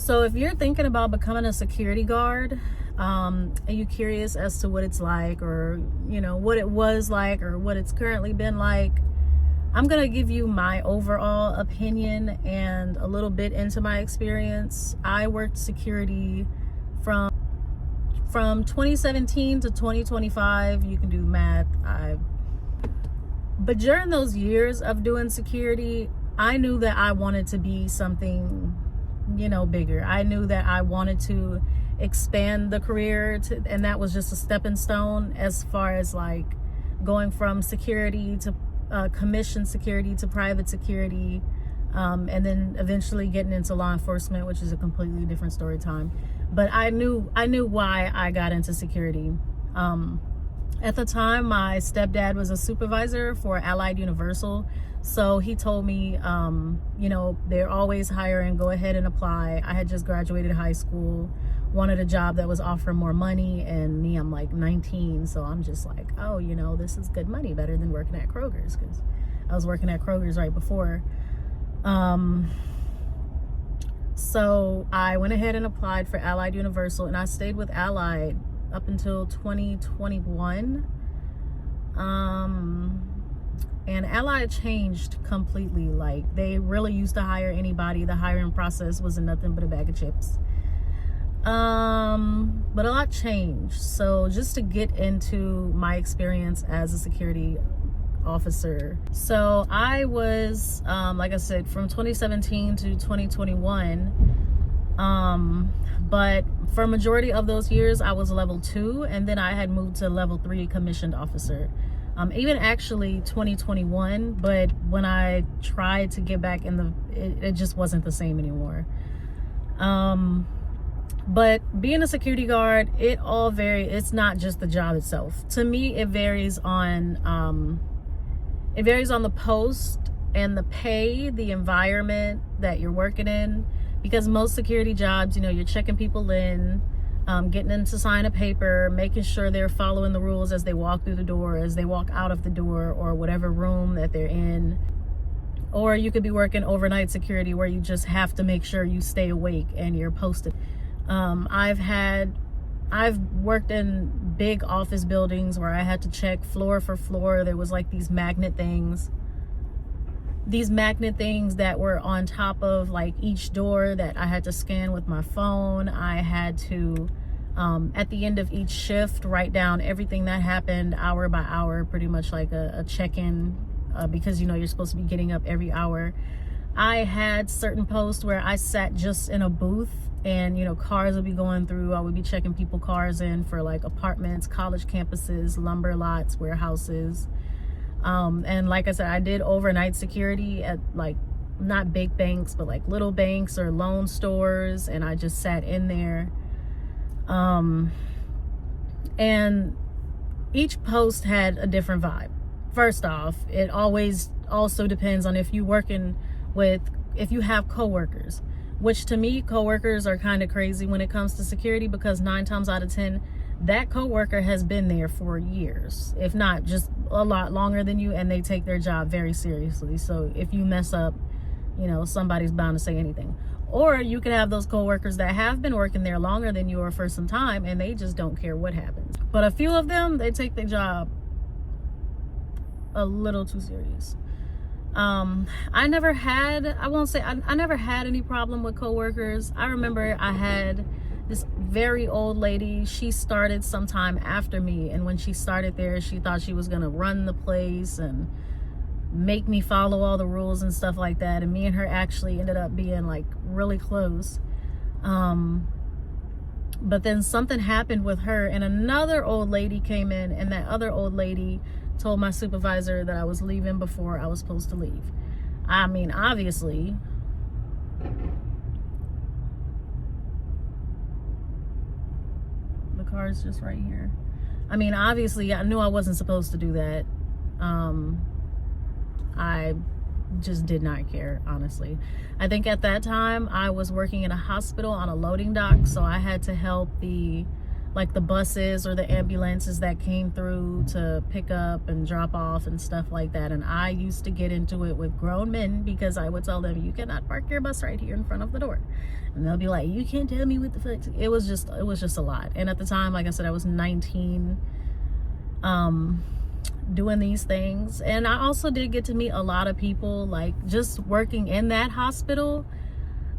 So if you're thinking about becoming a security guard, and you're curious as to what it's like, or what it was like, or what it's currently been like, I'm gonna give you my overall opinion and a little bit into my experience. I worked security from 2017 to 2025. You can do math. But during those years of doing security, I knew that I wanted to be something bigger. I knew that I wanted to expand the career and that was just a stepping stone as far as like going from security to commissioned security to private security, and then eventually getting into law enforcement, which is a completely different story time. But I knew why I got into security. At the time, my stepdad was a supervisor for Allied Universal. So he told me, they're always hiring, go ahead and apply. I had just graduated high school, wanted a job that was offering more money, and me, I'm like 19. So I'm just like, oh, this is good money, better than working at Kroger's, because I was working at Kroger's right before. So I went ahead and applied for Allied Universal, and I stayed with Allied up until 2021. And Allied changed completely. Like, they really used to hire anybody. The hiring process wasn't nothing but a bag of chips. But a lot changed. So just to get into my experience as a security officer. So I was, like I said, from 2017 to 2021. But for a majority of those years, I was level 2, and then I had moved to level 3 commissioned officer. Even actually 2021, but when I tried to get back in it just wasn't the same anymore. But being a security guard, it's not just the job itself. To me, it varies on the post and the pay, the environment that you're working in, because most security jobs, you're checking people in, getting them to sign a paper, making sure they're following the rules as they walk through the door, as they walk out of the door, or whatever room that they're in. Or you could be working overnight security where you just have to make sure you stay awake and you're posted. I've worked in big office buildings where I had to check floor for floor. There was like these magnet things that were on top of like each door that I had to scan with my phone. I had to, at the end of each shift, write down everything that happened hour by hour, pretty much like a check-in, because you're supposed to be getting up every hour. I had certain posts where I sat just in a booth, and cars would be going through. I would be checking people cars in for like apartments, college campuses, lumber lots, warehouses. And like I said, I did overnight security at like not big banks, but like little banks or loan stores, and I just sat in there. And each post had a different vibe. First off, it always also depends on if you have coworkers, which to me, coworkers are kind of crazy when it comes to security, because 9 times out of 10, that coworker has been there for years, if not just a lot longer than you, and they take their job very seriously. So if you mess up, somebody's bound to say anything. Or you could have those coworkers that have been working there longer than you or for some time, and they just don't care what happens. But a few of them, they take their job a little too serious. I never had any problem with coworkers. I remember I had this very old lady. She started sometime after me, and when she started there, she thought she was gonna run the place and make me follow all the rules and stuff like that. And me and her actually ended up being like really close. But then something happened with her, and another old lady came in, and that other old lady told my supervisor that I was leaving before I was supposed to leave. I mean, obviously, the car's just right here. I mean, obviously, I knew I wasn't supposed to do that. I just did not care, honestly. I think at that time I was working in a hospital on a loading dock, so I had to help the like the buses or the ambulances that came through to pick up and drop off and stuff like that. And I used to get into it with grown men because I would tell them, you cannot park your bus right here in front of the door. And they'll be like, you can't tell me what the fuck. It was just a lot. And at the time, like I said, I was 19, doing these things. And I also did get to meet a lot of people, like just working in that hospital.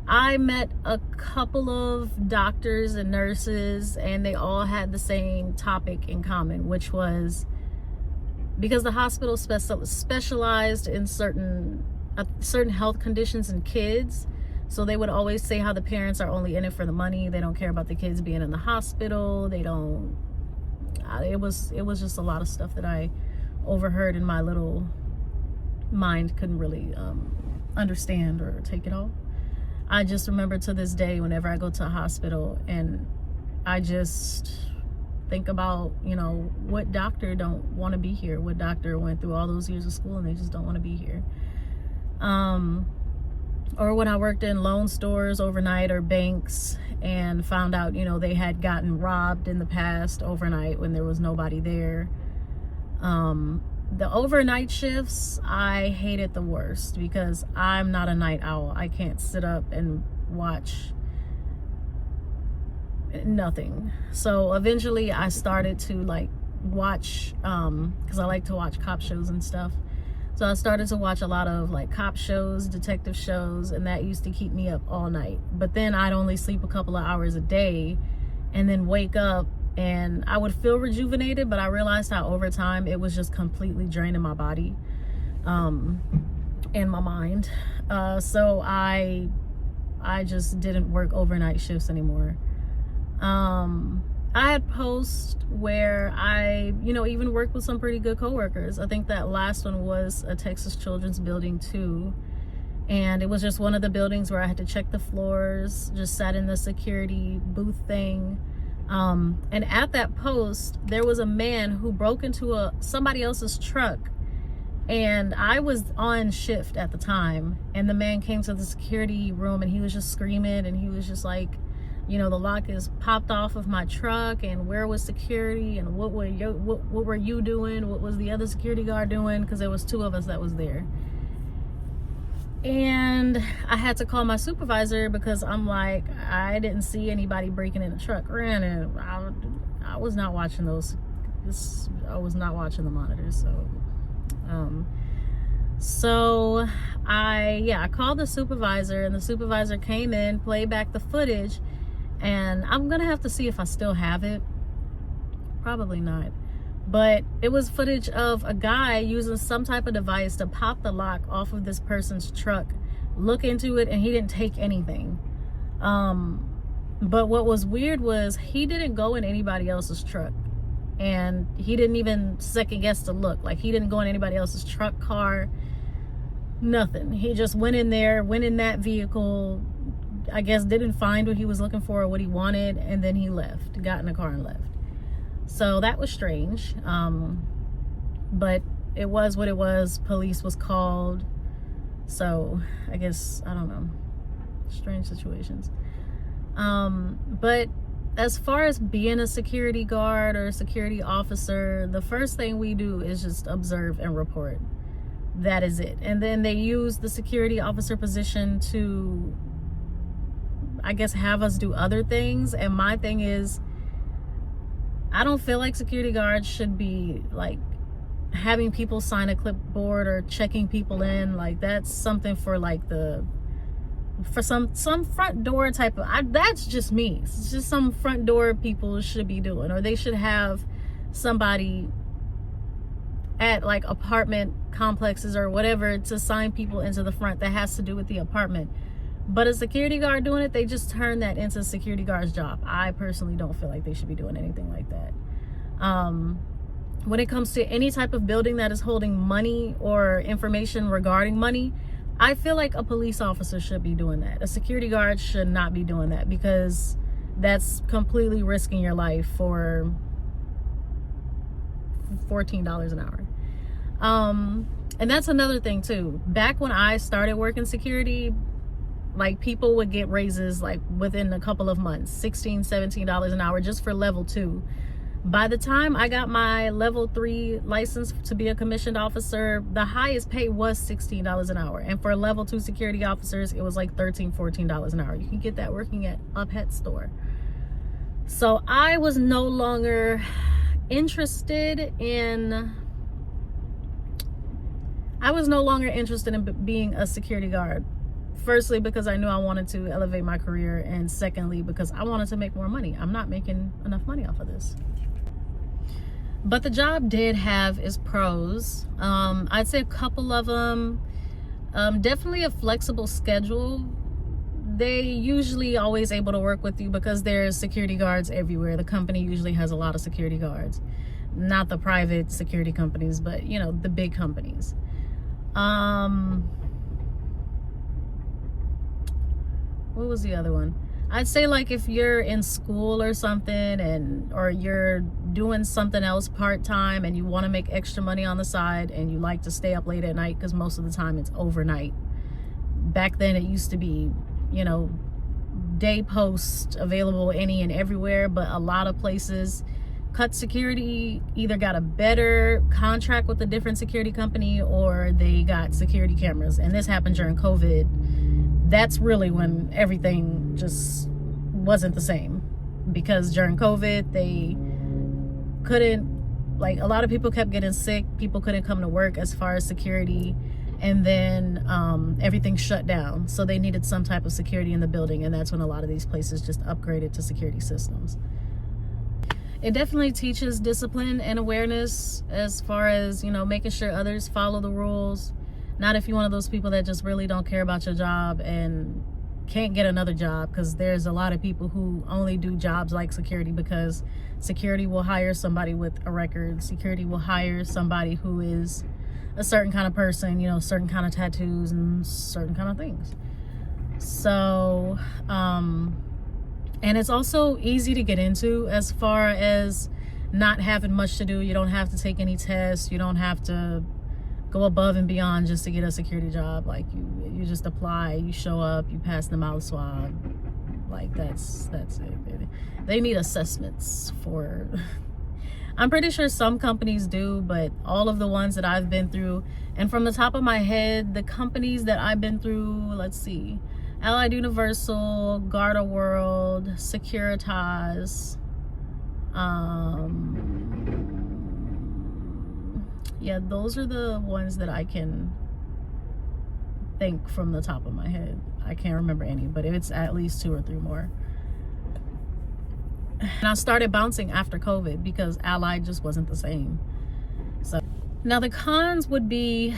I met a couple of doctors and nurses, and they all had the same topic in common, which was because the hospital specialized in certain health conditions in kids. So they would always say how the parents are only in it for the money. They don't care about the kids being in the hospital. They don't. It was just a lot of stuff that I overheard, and my little mind couldn't really understand or take it all. I just remember to this day, whenever I go to a hospital, and I just think about, you know, what doctor don't want to be here? What doctor went through all those years of school and they just don't want to be here? Or when I worked in loan stores overnight or banks and found out, you know, they had gotten robbed in the past overnight when there was nobody there. The overnight shifts, I hated the worst because I'm not a night owl. I can't sit up and watch nothing. So eventually I started to like watch, because I like to watch cop shows and stuff. So I started to watch a lot of like cop shows, detective shows, and that used to keep me up all night. But then I'd only sleep a couple of hours a day and then wake up, and I would feel rejuvenated, but I realized how over time it was just completely draining my body and my mind. So I just didn't work overnight shifts anymore. I had posts where I, you know, even worked with some pretty good coworkers. I think that last one was a Texas Children's building too. And it was just one of the buildings where I had to check the floors, just sat in the security booth thing. And at that post, there was a man who broke into somebody else's truck, and I was on shift at the time, and the man came to the security room and he was just screaming, and he was just like, you know, the lock is popped off of my truck, and where was security, and what were you doing? What was the other security guard doing? Because there was two of us that was there. And I had to call my supervisor because I'm like, I didn't see anybody breaking in the truck. Granted, I was not watching I was not watching the monitors. So, I called the supervisor, and the supervisor came in, played back the footage, and I'm gonna have to see if I still have it. Probably not. But it was footage of a guy using some type of device to pop the lock off of this person's truck, look into it, and he didn't take anything. But what was weird was he didn't go in anybody else's truck, and he didn't even second guess to look. Like, he didn't go in anybody else's truck, car, nothing. He just went in there, went in that vehicle, I guess didn't find what he was looking for or what he wanted, and then he left, got in the car and left. So that was strange, but it was what it was. Police was called, so I guess, I don't know, strange situations. But as far as being a security guard or a security officer, the first thing we do is just observe and report. That is it. And then they use the security officer position to, I guess, have us do other things. And my thing is, I don't feel like security guards should be like having people sign a clipboard or checking people in. Like, that's something for like for some front door type of, that's just me. It's just some front door people should be doing, or they should have somebody at like apartment complexes or whatever to sign people into the front that has to do with the apartment. But a security guard doing it, they just turn that into a security guard's job. I personally don't feel like they should be doing anything like that. When it comes to any type of building that is holding money or information regarding money, I feel like a police officer should be doing that. A security guard should not be doing that, because that's completely risking your life for $14 an hour. And that's another thing too. Back when I started working security, Like, people would get raises like within a couple of months, $16-17 an hour just for level 2. By the time I got my level 3 license to be a commissioned officer, the highest pay was $16 an hour. And for level 2 security officers, it was like $13-14 an hour. You can get that working at a pet store. So I was no longer interested in being a security guard. Firstly, because I knew I wanted to elevate my career, and secondly, because I wanted to make more money. I'm not making enough money off of this. But the job did have its pros. I'd say a couple of them. Definitely a flexible schedule. They usually always able to work with you because there's security guards everywhere. The company usually has a lot of security guards. Not the private security companies, but you know, the big companies. What was the other one? I'd say, like, if you're in school or something, or you're doing something else part-time and you want to make extra money on the side and you like to stay up late at night, because most of the time it's overnight. Back then it used to be, you know, day post available any and everywhere, but a lot of places cut security, either got a better contract with a different security company or they got security cameras. And this happened during COVID. That's really when everything just wasn't the same, because during COVID they couldn't, like, a lot of people kept getting sick, people couldn't come to work as far as security, and then everything shut down, so they needed some type of security in the building, and that's when a lot of these places just upgraded to security systems. It definitely teaches discipline and awareness as far as, you know, making sure others follow the rules. Not if you're one of those people that just really don't care about your job and can't get another job, because there's a lot of people who only do jobs like security because security will hire somebody with a record. Security will hire somebody who is a certain kind of person, you know, certain kind of tattoos and certain kind of things. So, and it's also easy to get into as far as not having much to do. You don't have to take any tests. You don't have to go above and beyond just to get a security job. Like, you just apply, you show up, you pass the mouth swab. Like, that's it. They need assessments for I'm pretty sure some companies do, but all of the ones that I've been through, and from the top of my head, the companies that I've been through, let's see, Allied Universal, Garda World, Securitas, yeah, those are the ones that I can think from the top of my head. I can't remember any, but it's at least 2 or 3 more. And I started bouncing after COVID because Allied just wasn't the same. So now the cons would be,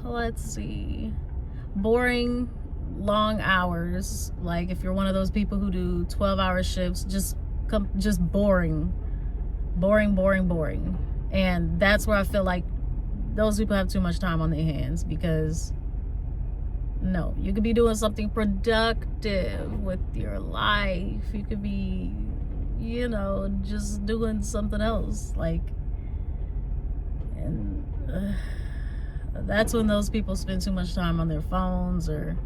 let's see, boring, long hours. Like, if you're one of those people who do 12-hour shifts, just boring. And that's where I feel like those people have too much time on their hands, because no, you could be doing something productive with your life. You could be, you know, just doing something else. Like, and that's when those people spend too much time on their phones, or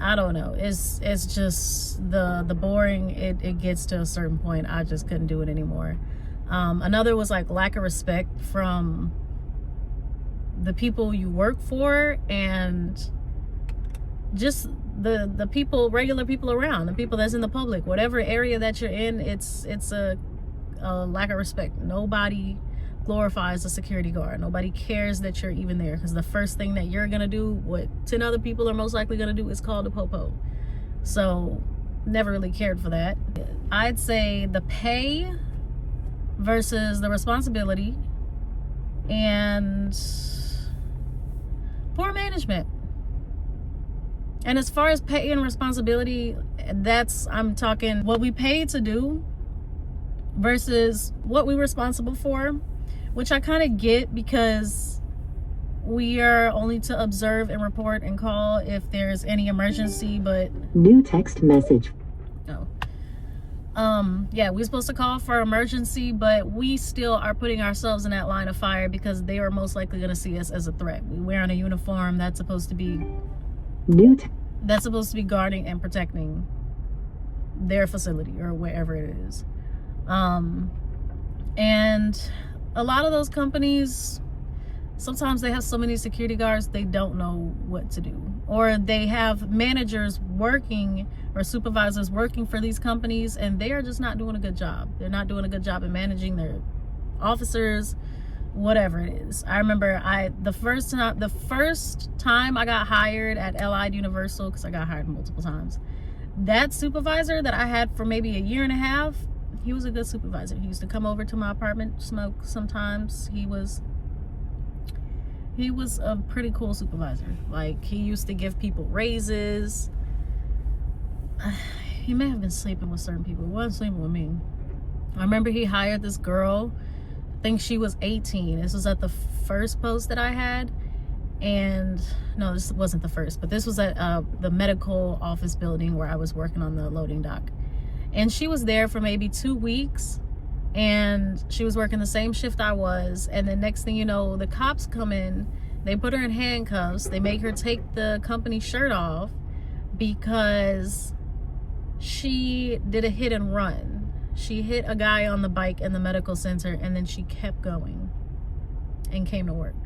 I don't know. It's just the boring. It gets to a certain point. I just couldn't do it anymore. Another was like lack of respect from the people you work for, and just the people, regular people around, the people that's in the public, whatever area that you're in. It's a lack of respect. Nobody glorifies a security guard. Nobody cares that you're even there, because the first thing that you're gonna do, what 10 other people are most likely gonna do, is call the popo. So never really cared for that. I'd say the pay versus the responsibility, and poor management. And as far as pay and responsibility, I'm talking what we paid to do versus what we're responsible for, which I kind of get, because we are only to observe and report and call if there's any emergency. But new text message. Yeah, we're supposed to call for emergency, but we still are putting ourselves in that line of fire, because they are most likely going to see us as a threat. We're wearing a uniform that's supposed to be that's supposed to be guarding and protecting their facility or wherever it is. And a lot of those companies, sometimes they have so many security guards, they don't know what to do. Or they have managers working or supervisors working for these companies, and they are just not doing a good job. They're not doing a good job in managing their officers, whatever it is. I remember the first time I got hired at Allied Universal, because I got hired multiple times, that supervisor that I had for maybe a year and a half, he was a good supervisor. He used to come over to my apartment, smoke sometimes. He was a pretty cool supervisor. Like, he used to give people raises. He may have been sleeping with certain people. He wasn't sleeping with me. I remember he hired this girl. I think she was 18. This was at the first post that I had. And no, this wasn't the first, but this was at the medical office building where I was working on the loading dock. And she was there for maybe 2 weeks, and she was working the same shift I was. And then next thing you know, the cops come in, they put her in handcuffs, they make her take the company shirt off because she did a hit and run. She hit a guy on the bike in the medical center, and then she kept going and came to work.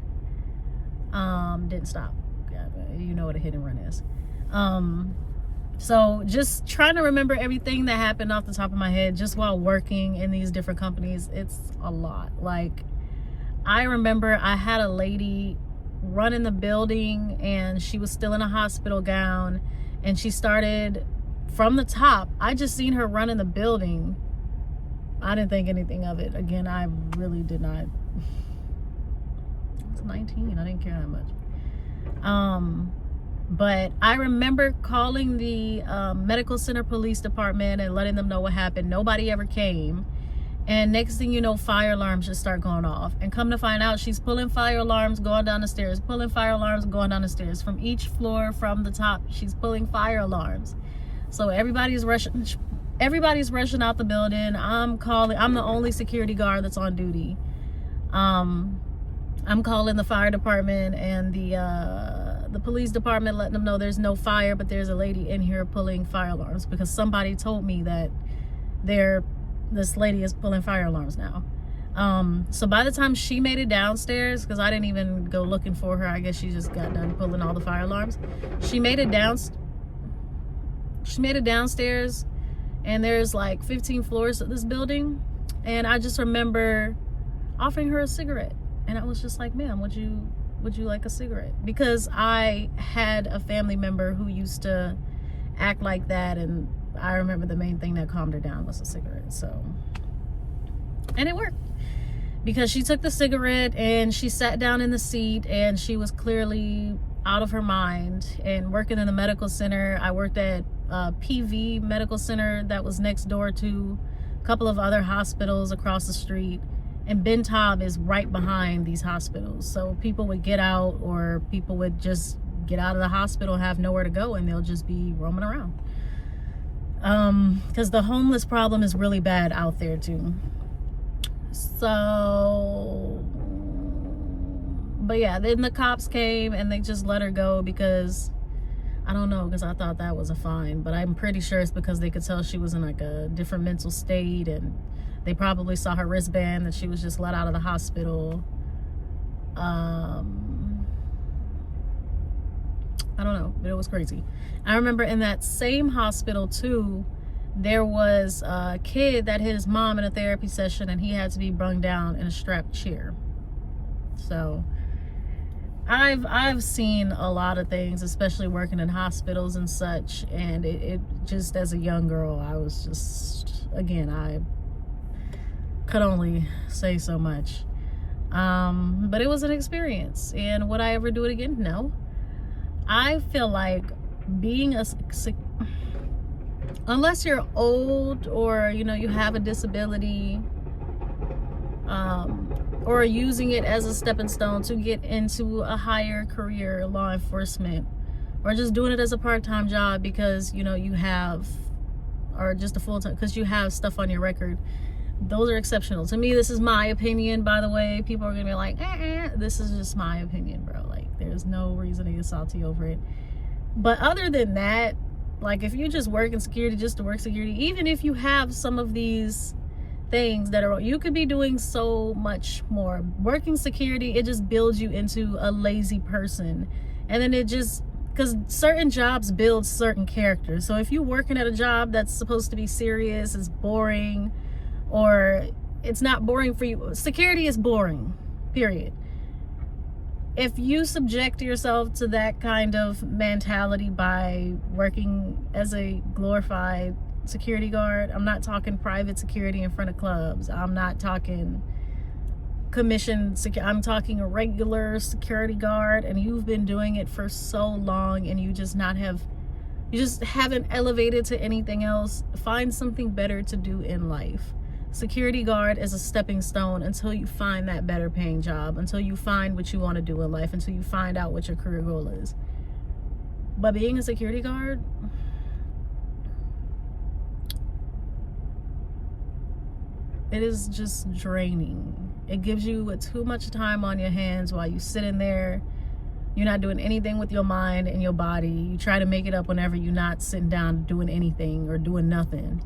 Didn't stop. You know what a hit and run is. So just trying to remember everything that happened off the top of my head just while working in these different companies, it's a lot. Like, I remember I had a lady run in the building, and she was still in a hospital gown, and she started from the top. I just seen her run in the building. I didn't think anything of it. Again, I really did not. I was 19. I didn't care that much. But I remember calling the medical center police department and letting them know what happened. Nobody ever came. And next thing you know, fire alarms just start going off. And come to find out, she's pulling fire alarms going down the stairs, pulling fire alarms going down the stairs. From each floor, from the top, she's pulling fire alarms. So everybody's rushing out the building. I'm the only security guard that's on duty. I'm calling the fire department and the police department, letting them know there's no fire, but there's a lady in here pulling fire alarms, because somebody told me that this lady is pulling fire alarms now. So by the time she made it downstairs, because I didn't even go looking for her, I guess she just got done pulling all the fire alarms. She made it downstairs, and there's like 15 floors of this building, and I just remember offering her a cigarette, and I was just like, ma'am, would you like a cigarette? Because I had a family member who used to act like that, and I remember the main thing that calmed her down was a cigarette. So, and it worked, because she took the cigarette and she sat down in the seat, and she was clearly out of her mind. And working in the medical center, I worked at PV Medical Center that was next door to a couple of other hospitals across the street. And Ben Taub is right behind these hospitals. So people would get out, or people would just get out of the hospital, have nowhere to go, and they'll just be roaming around. Because the homeless problem is really bad out there too. So, but yeah, then the cops came and they just let her go, because I don't know, because I thought that was a fine, but I'm pretty sure it's because they could tell she was in like a different mental state, and they probably saw her wristband that she was just let out of the hospital. I don't know, but it was crazy. I remember in that same hospital too, there was a kid that hit his mom in a therapy session, and he had to be brung down in a strapped chair. So I've seen a lot of things, especially working in hospitals and such, and it just, as a young girl, I was just, again, I could only say so much. But it was an experience, and would I ever do it again? No. I feel like being unless you're old, or you have a disability, or using it as a stepping stone to get into a higher career, law enforcement, or just doing it as a part-time job because you have, or just a full-time because you have stuff on your record, those are exceptional. To me, this is my opinion, by the way. People are gonna be like, this is just my opinion, bro. Like, there's no reason to get salty over it. But other than that, like if you just work in security just to work security, even if you have some of these things that are, you could be doing so much more. Working security, it just builds you into a lazy person. And then it just, because certain jobs build certain characters. So if you're working at a job that's supposed to be serious, it's boring, or it's not boring for you. Security is boring, period. If you subject yourself to that kind of mentality by working as a glorified security guard, I'm not talking private security in front of clubs, I'm not talking commission security, I'm talking a regular security guard, and you've been doing it for so long and you just haven't elevated to anything else, find something better to do in life. Security guard is a stepping stone until you find that better paying job, until you find what you want to do in life, until you find out what your career goal is. But being a security guard, it is just draining. It gives you too much time on your hands while you sit in there. You're not doing anything with your mind and your body. You try to make it up whenever you're not sitting down doing anything or doing nothing.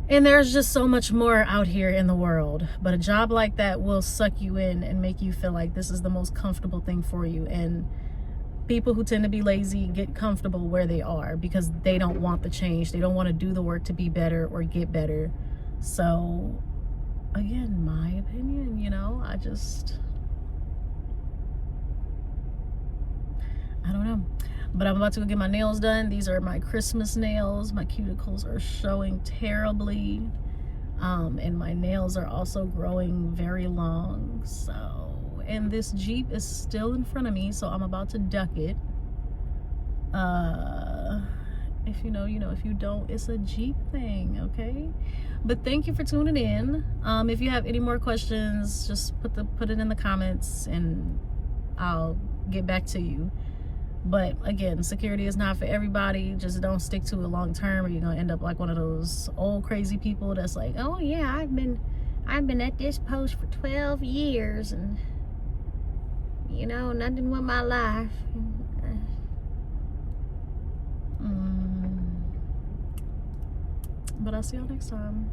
And there's just so much more out here in the world. But a job like that will suck you in and make you feel like this is the most comfortable thing for you. And people who tend to be lazy get comfortable where they are because they don't want the change. They don't want to do the work to be better or get better. So, again, my opinion, you know, I don't know. But I'm about to go get my nails done. These are my Christmas nails. My cuticles are showing terribly. And my nails are also growing very long. So, and this Jeep is still in front of me, so I'm about to duck it. If you know, you know. If you don't, it's a Jeep thing, okay? But thank you for tuning in. If you have any more questions, just put it in the comments and I'll get back to you. But again, security is not for everybody. Just don't stick to it long term, or you're gonna end up like one of those old crazy people that's like, oh yeah, I've been at this post for 12 years and you know, nothing with my life. But I'll see y'all next time.